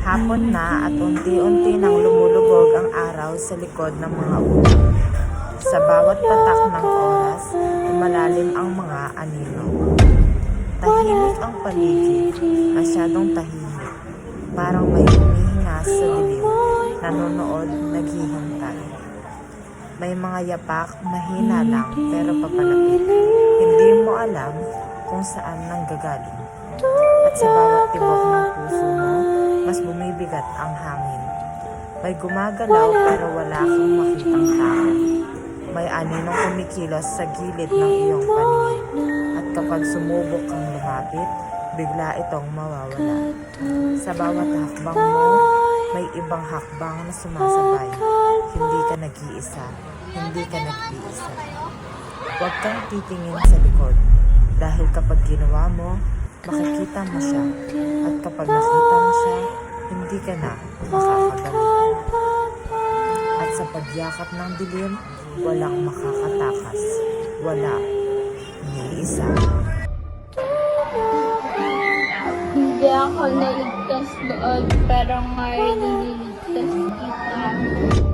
Hapon na at unti-unti nang lumulubog ang araw sa likod ng mga ulap. Sa bawat patak ng oras, lumalalim ang mga anino. Tahimik ang paligid, masyadong tahimik. Parang may humihinga sa dilim, nanonood, naghihintay. May mga yapak, mahina lang pero papalapit. Hindi mo alam kung saan nanggagaling. At sa bawat tibok ng puso mo, mas bumibigat ang hangin. May gumagalaw pero wala kang makitang tao. May aninong kumikilos sa gilid ng iyong paningin. At kapag sumubok kang lumapit, bigla itong mawawala. Sa bawat hakbang mo, may ibang hakbang na sumasabay. Hindi ka nag-iisa. Hindi ka nag-iisa. Huwag kang titingin sa likod. Dahil kapag ginawa mo, makikita mo siya. At kapag nakita mo siya, hindi ka na makakabalik. At sa pagyakap ng dilim, walang makakatakas. Wala. Ni isa. Hindi ako naligtas doon, pero ngayon nililigtas kita.